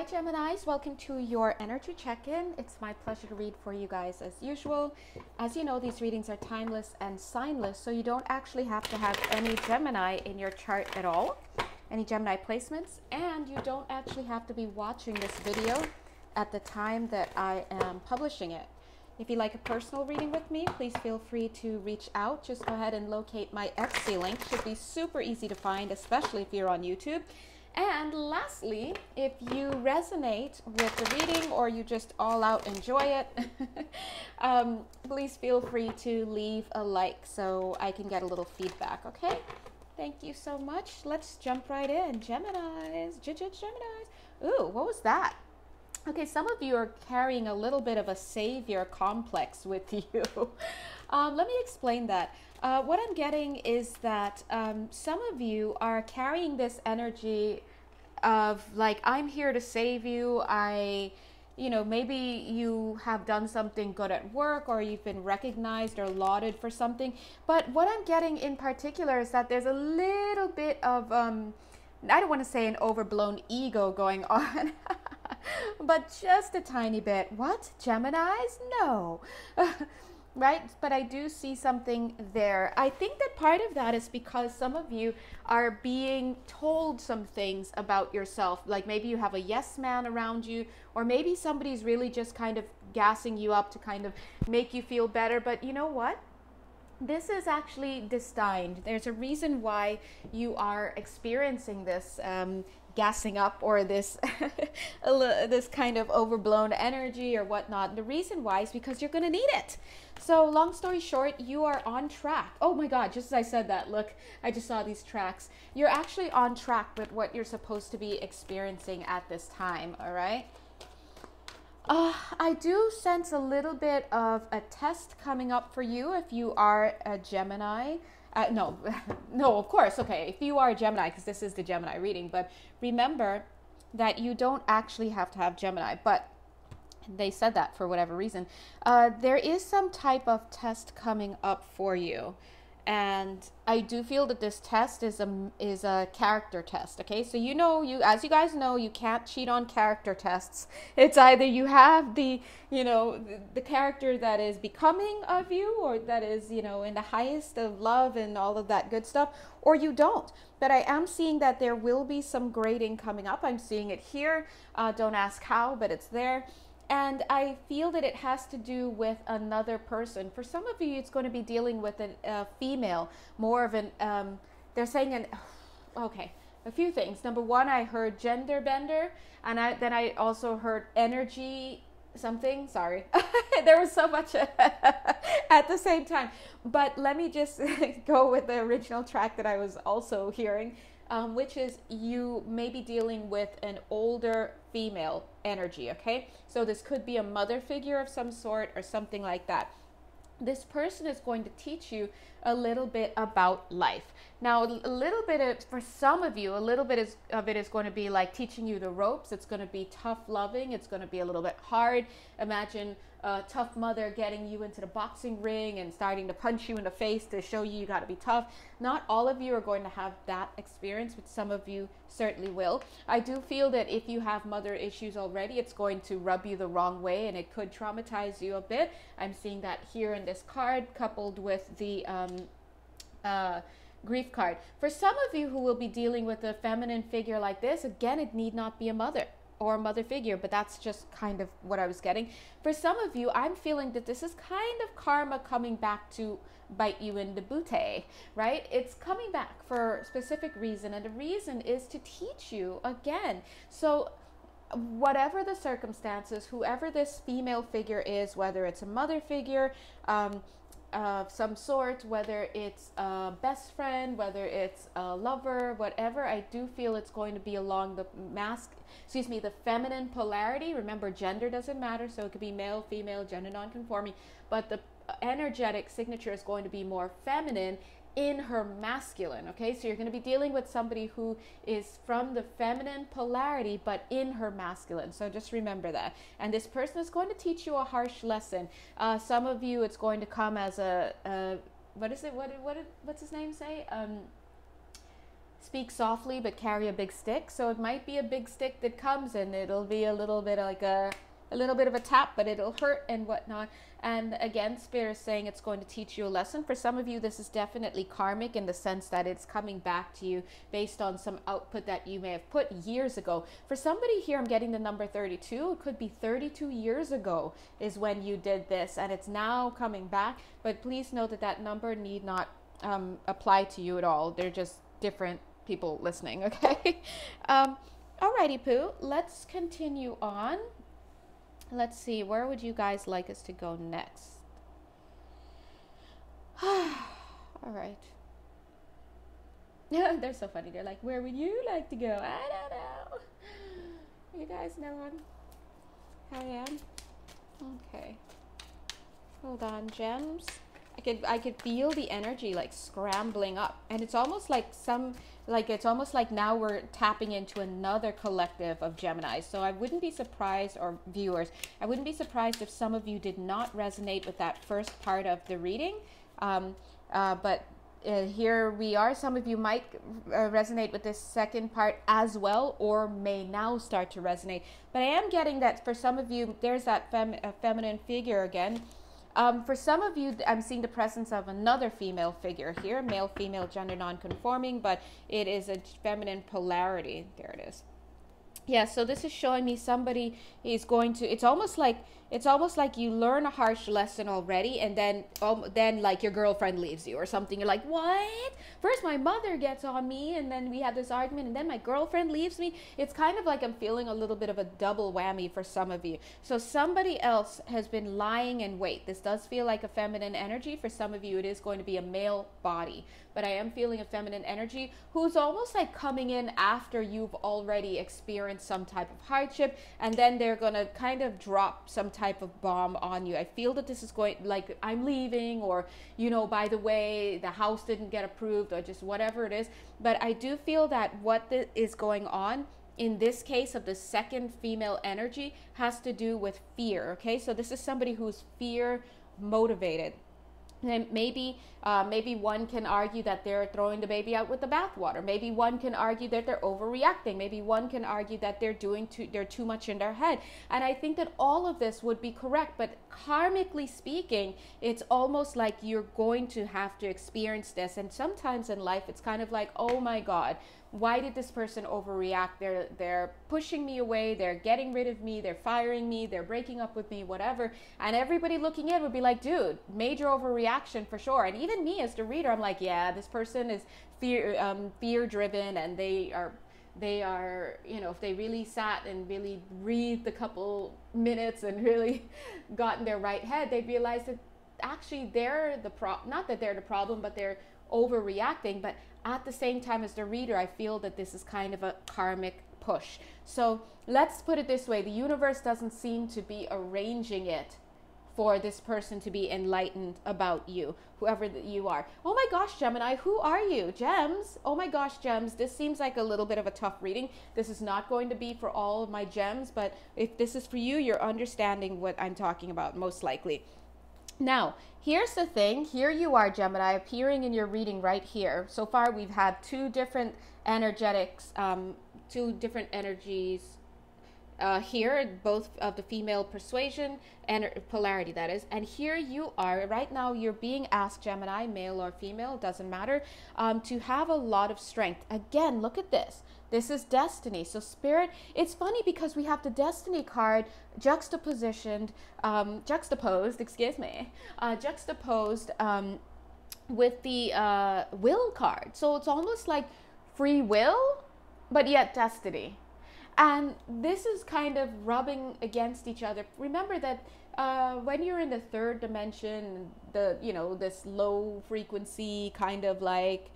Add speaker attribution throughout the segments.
Speaker 1: Hi Geminis, welcome to your energy check-in. It's my pleasure to read for you guys as usual. As you know, these readings are timeless and signless, so you don't actually have to have any Gemini in your chart at all, any Gemini placements, and you don't actually have to be watching this video at the time that I am publishing it. If you'd like a personal reading with me, please feel free to reach out. Just go ahead and locate my Etsy link. Should be super easy to find, especially if you're on YouTube. And lastly, if you resonate with the reading or you just all out enjoy it, please feel free to leave a like so I can get a little feedback, okay? Thank you so much. Let's jump right in. Geminis, Geminis. Ooh, what was that? Okay, some of you are carrying a little bit of a savior complex with you. Let me explain that. What I'm getting is that some of you are carrying this energy of like, I'm here to save you. Maybe you have done something good at work or you've been recognized or lauded for something. But what I'm getting in particular is that there's a little bit of, I don't want to say an overblown ego going on. But just a tiny bit. What? Geminis? No. Right? But I do see something there. I think that part of that is because some of you are being told some things about yourself. Like maybe you have a yes man around you, or maybe somebody's really just kind of gassing you up to kind of make you feel better. But you know what? This is actually destined. There's a reason why you are experiencing this gassing up or this this kind of overblown energy or whatnot. The reason why is because you're going to need it. So long story short, you are on track. Oh my God, just as I said that, look, I just saw these tracks. You're actually on track with what you're supposed to be experiencing at this time, all right? I do sense a little bit of a test coming up for you if you are a Gemini. No, of course. Okay, if you are a Gemini, because this is the Gemini reading, but remember that you don't actually have to have Gemini, but they said that for whatever reason. There is some type of test coming up for you. And I do feel that this test is a character test. Okay, so as you guys know, you can't cheat on character tests. It's either you have the character that is becoming of you, or that is in the highest of love and all of that good stuff, or you don't. But I am seeing that there will be some grading coming up. I'm seeing it here. Don't ask how, but it's there. And I feel that it has to do with another person. For some of you, it's going to be dealing with a female, more of an, they're saying okay, a few things. Number one, I heard gender bender, and then I also heard energy something. Sorry, there was so much at the same time. But let me just go with the original track that I was also hearing, which is you may be dealing with an older female energy, okay? So this could be a mother figure of some sort or something like that. This person is going to teach you a little bit about life. Now, for some of you, a little bit of it is going to be like teaching you the ropes. It's going to be tough loving. It's going to be a little bit hard. Imagine a tough mother getting you into the boxing ring and starting to punch you in the face to show you got to be tough. Not all of you are going to have that experience, but some of you certainly will. I do feel that if you have mother issues already, it's going to rub you the wrong way and it could traumatize you a bit. I'm seeing that here in this card, coupled with the grief card. For some of you who will be dealing with a feminine figure like this, again, it need not be a mother or a mother figure, but that's just kind of what I was getting. For some of you, I'm feeling that this is kind of karma coming back to bite you in the booty, right? It's coming back for a specific reason, and the reason is to teach you again. So whatever the circumstances, whoever this female figure is, whether it's a mother figure, of some sort, whether it's a best friend, whether it's a lover, whatever, I do feel it's going to be along the the feminine polarity. Remember, gender doesn't matter, so it could be male, female, gender non-conforming, but the energetic signature is going to be more feminine in her masculine, okay? So you're going to be dealing with somebody who is from the feminine polarity, but in her masculine. So just remember that. And this person is going to teach you a harsh lesson. Some of you, it's going to come as a, what's his name say? speak softly but carry a big stick. So it might be a big stick that comes, and it'll be a little bit like a little bit of a tap, but it'll hurt and whatnot. And again, Spirit is saying it's going to teach you a lesson. For some of you, this is definitely karmic in the sense that it's coming back to you based on some output that you may have put years ago. For somebody here, I'm getting the number 32. It could be 32 years ago is when you did this, and it's now coming back. But please know that that number need not apply to you at all. They're just different people listening, okay? Alrighty, Pooh. Let's continue on. Let's see, where would you guys like us to go next? All right. They're so funny. They're like, where would you like to go? I don't know. You guys know how I am? Okay. Hold on, gems. I could feel the energy like scrambling up, and it's almost like it's almost like now we're tapping into another collective of Gemini. So I wouldn't be surprised, or viewers, I wouldn't be surprised if some of you did not resonate with that first part of the reading. But here we are. Some of you might resonate with this second part as well, or may now start to resonate. But I am getting that for some of you, there's that feminine figure again. For some of you, I'm seeing the presence of another female figure here, male, female, gender non-conforming, but it is a feminine polarity. There it is. Yeah, so this is showing me somebody is going to, it's almost like you learn a harsh lesson already, and then like your girlfriend leaves you or something. You're like, what? First my mother gets on me, and then we have this argument, and then my girlfriend leaves me. It's kind of like I'm feeling a little bit of a double whammy for some of you. So somebody else has been lying in wait. This does feel like a feminine energy. For some of you, it is going to be a male body. But I am feeling a feminine energy who's almost like coming in after you've already experienced some type of hardship, and then they're going to kind of drop some type of bomb on you. I feel that this is going, like, I'm leaving, or, you know, by the way, the house didn't get approved, or just whatever it is. But I do feel that what is going on in this case of the second female energy has to do with fear, okay? So this is somebody who's fear motivated. And maybe one can argue that they're throwing the baby out with the bathwater. Maybe one can argue that they're overreacting. Maybe one can argue that they're too much in their head. And I think that all of this would be correct. But karmically speaking, it's almost like you're going to have to experience this. And sometimes in life, it's kind of like, oh my God, why did this person overreact? They're pushing me away. They're getting rid of me. They're firing me. They're breaking up with me, whatever. And everybody looking in would be like, dude, major overreaction for sure. And even me as the reader, I'm like, yeah, this person is fear driven, and they are, you know, if they really sat and really breathed a couple minutes and really got in their right head, they'd realize that actually they're the not that they're the problem, but they're overreacting. But at the same time, as the reader, I feel that this is kind of a karmic push. So let's put it this way. The universe doesn't seem to be arranging it for this person to be enlightened about you, whoever you are. Oh my gosh, Gemini, who are you? Gems. Oh my gosh, Gems. This seems like a little bit of a tough reading. This is not going to be for all of my gems, but if this is for you, you're understanding what I'm talking about, most likely. Now, here's the thing. Here you are, Gemini, appearing in your reading right here. So far, we've had two different energetics, two different energies here, both of the female persuasion and polarity, that is. And here you are. Right now, you're being asked, Gemini, male or female, doesn't matter, to have a lot of strength. Again, look at this. This is destiny. So Spirit, it's funny because we have the destiny card juxtaposed with the will card. So it's almost like free will, but yet destiny. And this is kind of rubbing against each other. Remember that when you're in the third dimension, this low frequency kind of like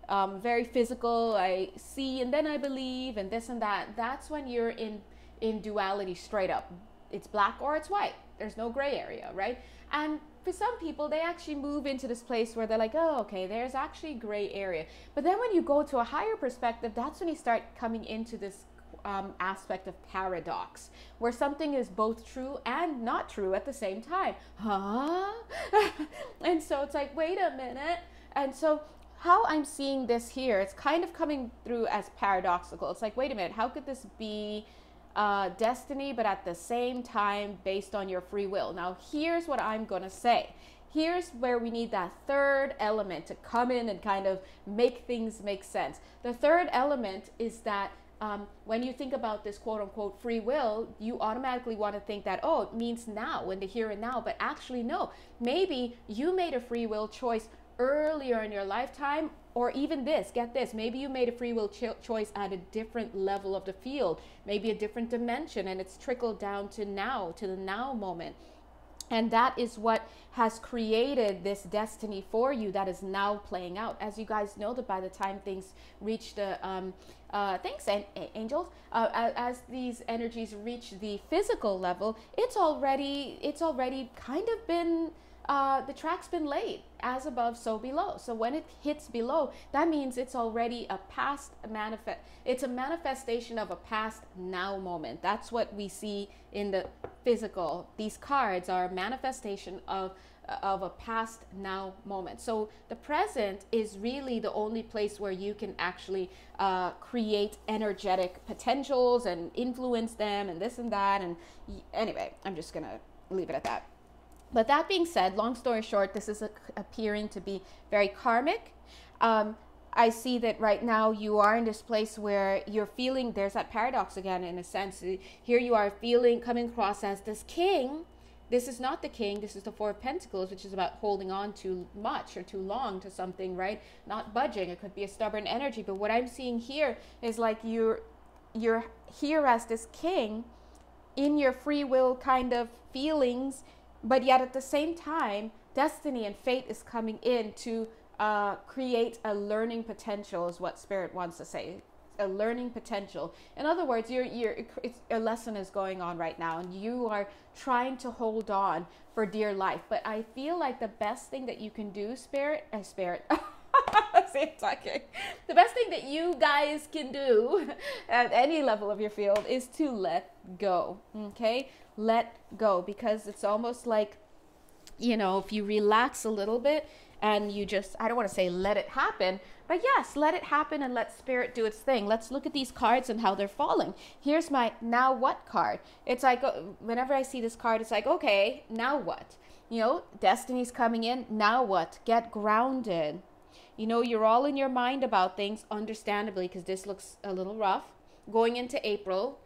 Speaker 1: very physical, I see and then I believe and this and that, that's when you're in duality straight up. It's black or it's white. There's no gray area, right? And for some people, they actually move into this place where they're like, oh, okay, there's actually gray area. But then when you go to a higher perspective, that's when you start coming into this aspect of paradox, where something is both true and not true at the same time. Huh? And so it's like, wait a minute. And so how I'm seeing this here, it's kind of coming through as paradoxical. It's like, wait a minute, how could this be destiny, but at the same time based on your free will? Now, here's what I'm going to say. Here's where we need that third element to come in and kind of make things make sense. The third element is that when you think about this quote unquote free will, you automatically want to think that, oh, it means now, in the here and now. But actually, no. Maybe you made a free will choice earlier in your lifetime, or even this, get this, maybe you made a free will choice at a different level of the field, maybe a different dimension, and it's trickled down to now, to the now moment. And that is what has created this destiny for you that is now playing out. As you guys know, that by the time things reach the thanks, angels, as these energies reach the physical level, it's already kind of been the track's been laid, as above, so below. So when it hits below, that means it's already a past it's a manifestation of a past now moment. That's what we see in the physical. These cards are a manifestation of a past now moment. So the present is really the only place where you can actually create energetic potentials and influence them and this and that. And anyway, I'm just gonna leave it at that. But that being said, long story short, this is appearing to be very karmic. I see that right now you are in this place where you're feeling, there's that paradox again, in a sense. Here you are feeling, coming across as this king. This is not the king. This is the Four of Pentacles, which is about holding on too much or too long to something, right? Not budging. It could be a stubborn energy. But what I'm seeing here is like you're here as this king in your free will kind of feelings. But yet at the same time, destiny and fate is coming in to create a learning potential, is what Spirit wants to say. A learning potential. In other words, a lesson is going on right now, and you are trying to hold on for dear life. But I feel like the best thing that you can do, Spirit. The best thing that you guys can do at any level of your field is to let go. Okay? Let go, because it's almost like, if you relax a little bit and you just, I don't want to say let it happen, but yes, let it happen and let Spirit do its thing. Let's look at these cards and how they're falling. Here's my now what card. It's like, whenever I see this card, it's like, okay, now what? Destiny's coming in. Now what? Get grounded. You're all in your mind about things, understandably, because this looks a little rough. Going into April.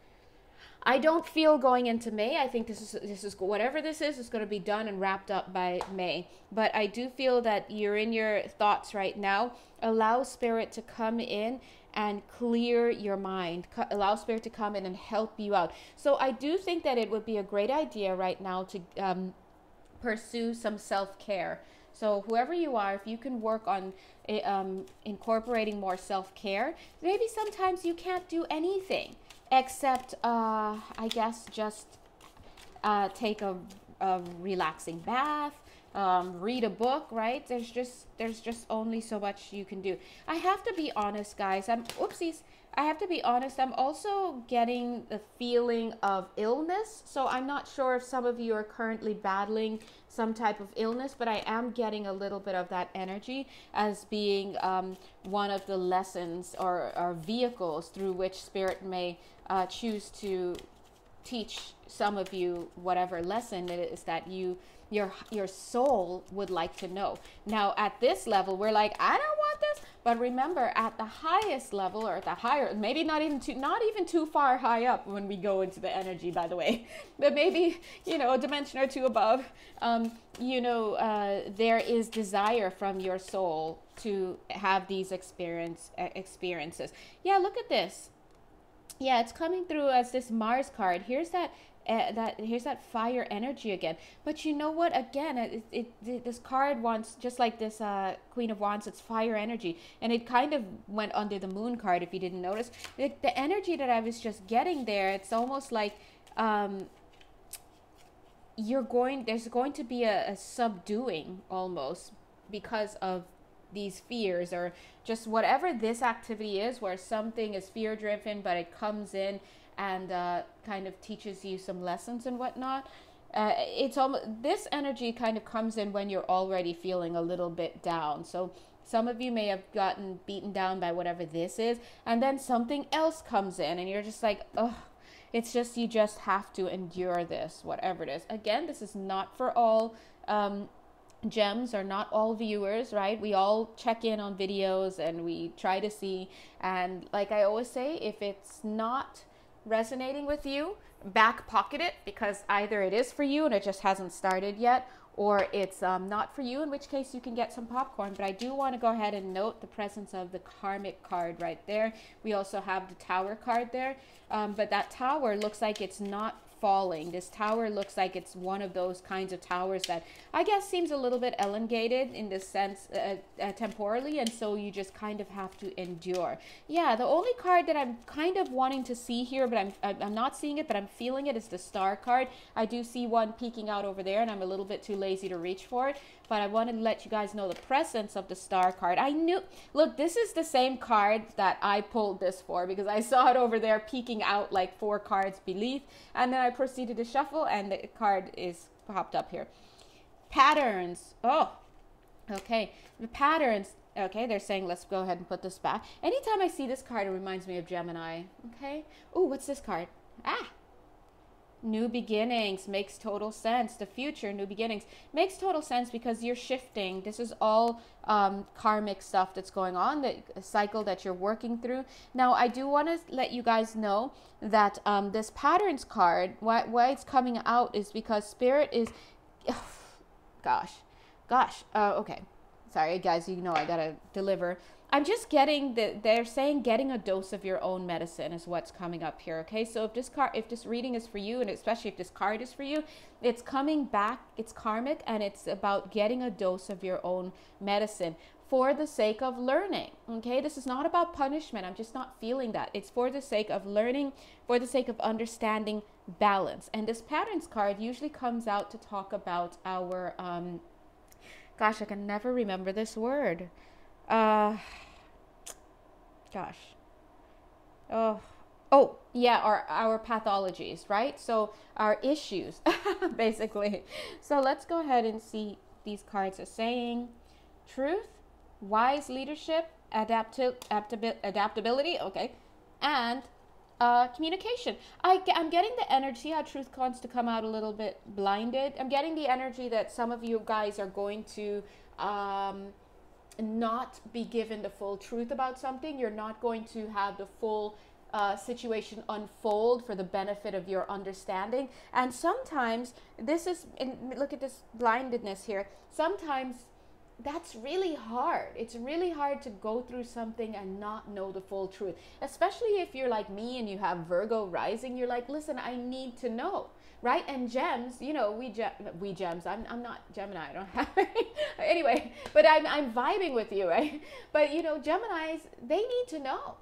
Speaker 1: I don't feel going into May. I think this is whatever this is going to be done and wrapped up by May. But I do feel that you're in your thoughts right now. Allow Spirit to come in and clear your mind. Allow Spirit to come in and help you out. So I do think that it would be a great idea right now to pursue some self-care. So whoever you are, if you can work on incorporating more self-care, maybe sometimes you can't do anything except, I guess, just take a relaxing bath, read a book, right? There's just only so much you can do. I have to be honest, guys. I have to be honest. I'm also getting the feeling of illness. So I'm not sure if some of you are currently battling some type of illness, but I am getting a little bit of that energy as being one of the lessons or vehicles through which Spirit may choose to teach some of you whatever lesson it is that your soul would like to know. Now at this level, we're like, I don't want this. But remember, at the highest level, or at the higher, maybe not even too far high up when we go into the energy, by the way, but maybe, a dimension or two above, there is desire from your soul to have these experiences. Yeah, look at this. Yeah, it's coming through as this Mars card. Here's that fire energy again. But you know what? Again, this card wants, just like this Queen of Wands, it's fire energy, and it kind of went under the Moon card. If you didn't notice, the energy that I was just getting there, it's almost like there's going to be a subduing almost because of these fears, or just whatever this activity is, where something is fear driven, but it comes in and kind of teaches you some lessons and whatnot. It's almost, this energy kind of comes in when you're already feeling a little bit down. So Some of you may have gotten beaten down by whatever this is, and then something else comes in and you're just like, oh, it's just, you just have to endure this, whatever it is. Again, this is not for all gems, or not all viewers, right? We all check in on videos and we try to see, and like I always say, if it's not resonating with you, back pocket it, because either it is for you and it just hasn't started yet, or it's not for you, in which case you can get some popcorn. But I do want to go ahead and note the presence of the karmic card right there. We also have the tower card there, but that tower looks like it's not falling. This tower looks like it's one of those kinds of towers that I guess seems a little bit elongated in this sense temporally, and so you just kind of have to endure. Yeah, the only card that I'm kind of wanting to see here, but I'm not seeing it, but I'm feeling it, is the star card. I do see one peeking out over there, and I'm a little bit too lazy to reach for it, but I wanted to let you guys know the presence of the star card. I knew, look, this is the same card that I pulled this for, because I saw it over there peeking out like 4 cards beneath, and then I proceeded to shuffle and the card is popped up here. Patterns. Oh, okay. The patterns. Okay, they're saying let's go ahead and put this back. Anytime I see this card, it reminds me of Gemini. Okay. Oh, what's this card? Ah, new beginnings. Makes total sense. The future, new beginnings, makes total sense because you're shifting. This is all karmic stuff that's going on, the cycle that you're working through. Now, I do want to let you guys know that this patterns card, why it's coming out is because Spirit is, okay. Sorry, guys, you know I gotta deliver. I'm just getting they're saying getting a dose of your own medicine is what's coming up here, okay? So if this reading is for you, and especially if this card is for you, it's coming back, it's karmic, and it's about getting a dose of your own medicine for the sake of learning, okay? This is not about punishment. I'm just not feeling that. It's for the sake of learning, for the sake of understanding balance. And this patterns card usually comes out to talk about our, gosh, I can never remember this word. Oh, yeah, our pathologies, right? So our issues, basically. So let's go ahead and see these cards are saying. Truth, wise leadership, adaptability, okay, and communication. I'm getting the energy how truth wants to come out a little bit blinded. I'm getting the energy that some of you guys are going to not be given the full truth about something. You're not going to have the full situation unfold for the benefit of your understanding. And sometimes this is, and look at this blindedness here, sometimes that's really hard. It's really hard to go through something and not know the full truth, especially if you're like me and you have Virgo rising. You're like, listen, I need to know, right? And gems, you know, we gems, I'm not Gemini, I don't have any. Anyway, but I'm vibing with you, right? But you know, Geminis, they need to know.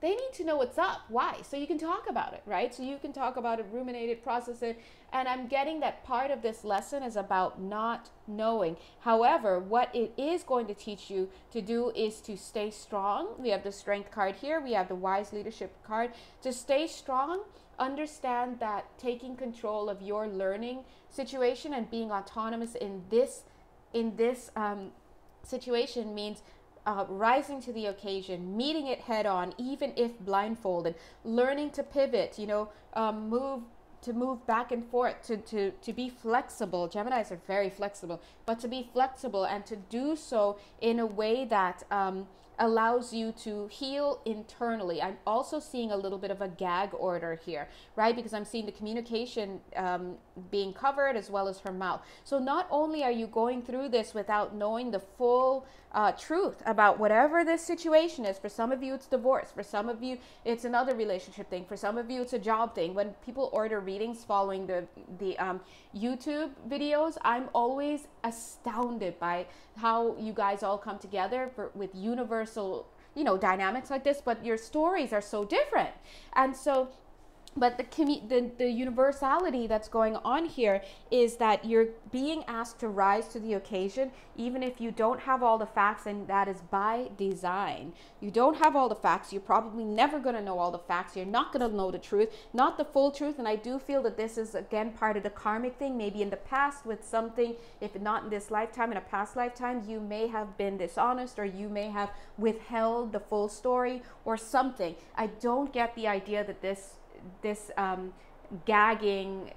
Speaker 1: They need to know what's up. Why? So you can talk about it, right? So you can talk about it, ruminate it, process it. And I'm getting that part of this lesson is about not knowing. However, what it is going to teach you to do is to stay strong. We have the strength card here. We have the wise leadership card. To stay strong, understand that taking control of your learning situation and being autonomous in this situation means rising to the occasion, meeting it head on, even if blindfolded, learning to pivot, you know, move back and forth, to be flexible. Geminis are very flexible, but to be flexible and to do so in a way that allows you to heal internally. I'm also seeing a little bit of a gag order here, right? Because I'm seeing the communication being covered as well as her mouth. So not only are you going through this without knowing the full truth about whatever this situation is. For some of you, it's divorce. For some of you, it's another relationship thing. For some of you, it's a job thing. When people order readings following the YouTube videos, I'm always astounded by how you guys all come together with universal, you know, dynamics like this, but your stories are so different. And so But the universality that's going on here is that you're being asked to rise to the occasion, even if you don't have all the facts, and that is by design. You don't have all the facts. You're probably never going to know all the facts. You're not going to know the truth, not the full truth. And I do feel that this is, again, part of the karmic thing. Maybe in the past with something, if not in this lifetime, in a past lifetime, you may have been dishonest, or you may have withheld the full story or something. I don't get the idea that this gagging,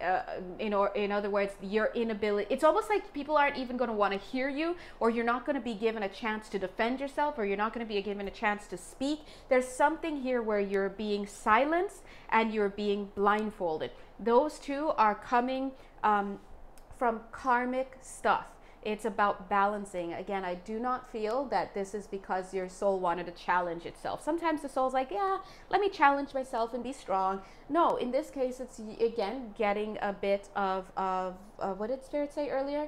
Speaker 1: in other words, your inability, it's almost like people aren't even going to want to hear you, or you're not going to be given a chance to defend yourself, or you're not going to be given a chance to speak. There's something here where you're being silenced and you're being blindfolded. Those two are coming from karmic stuff. It's about balancing. Again, I do not feel that this is because your soul wanted to challenge itself. Sometimes the soul's like, yeah, let me challenge myself and be strong. No, in this case, it's, again, getting a bit of what did Spirit say earlier?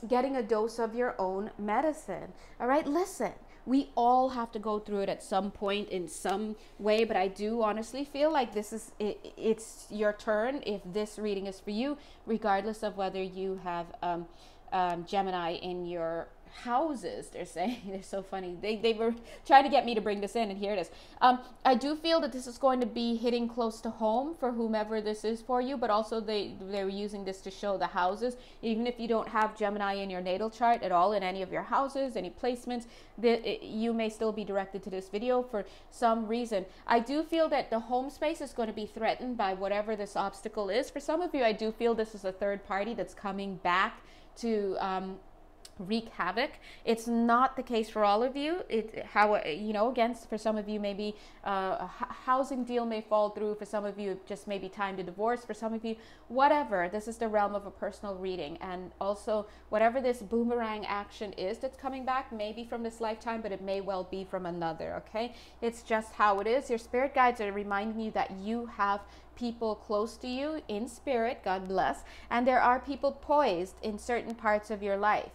Speaker 1: Getting a dose of your own medicine. All right, listen. We all have to go through it at some point in some way, but I do honestly feel like this is, it's your turn if this reading is for you, regardless of whether you have Gemini in your houses. They're saying, they're so funny. They were trying to get me to bring this in, and here it is. I do feel that this is going to be hitting close to home for whomever this is for you, but also they were using this to show the houses. Even if you don't have Gemini in your natal chart at all, in any of your houses, any placements, you may still be directed to this video for some reason. I do feel that the home space is going to be threatened by whatever this obstacle is. For some of you, I do feel this is a third party that's coming back to wreak havoc. It's not the case for all of you. Again, for some of you, maybe a housing deal may fall through. For some of you, it just maybe time to divorce. For some of you, whatever. This is the realm of a personal reading. And also, whatever this boomerang action is that's coming back, maybe from this lifetime, but it may well be from another, okay? It's just how it is. Your spirit guides are reminding you that you have people close to you in spirit, God bless, and there are people poised in certain parts of your life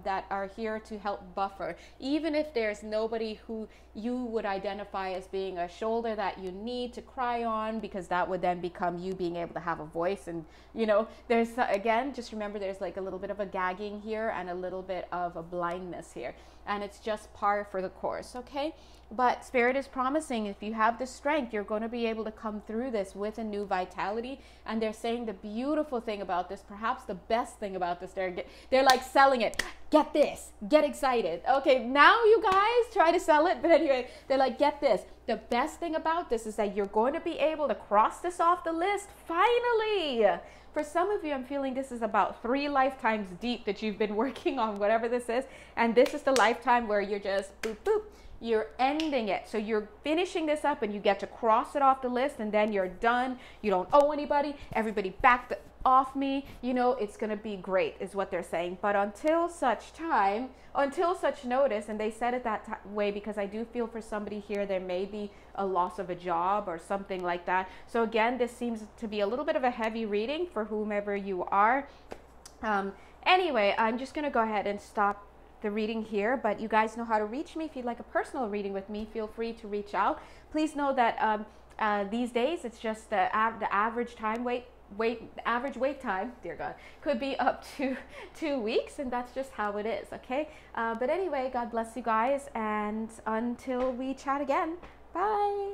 Speaker 1: that are here to help buffer, even if there's nobody who you would identify as being a shoulder that you need to cry on, because that would then become you being able to have a voice. And there's, again, just remember there's like a little bit of a gagging here and a little bit of a blindness here, and it's just par for the course, okay? But Spirit is promising, if you have the strength, you're going to be able to come through this with a new vitality. And they're saying the beautiful thing about this, perhaps the best thing about this, they're like selling it. Get this, get excited. Okay, now you guys try to sell it. But anyway, they're like, get this. The best thing about this is that you're going to be able to cross this off the list, finally. For some of you, I'm feeling this is about 3 lifetimes deep that you've been working on whatever this is. And this is the lifetime where you're just boop, boop. You're ending it. So you're finishing this up and you get to cross it off the list, and then you're done. You don't owe anybody. Everybody backed off me. It's going to be great is what they're saying. But until such time, until such notice, and they said it that way because I do feel for somebody here there may be a loss of a job or something like that. So again, this seems to be a little bit of a heavy reading for whomever you are. Anyway, I'm just going to go ahead and stop the reading here, but you guys know how to reach me. If you'd like a personal reading with me, feel free to reach out. Please know that these days it's just the average time average wait time, dear God, could be up to 2 weeks, and that's just how it is, okay? But anyway, God bless you guys, and until we chat again, bye.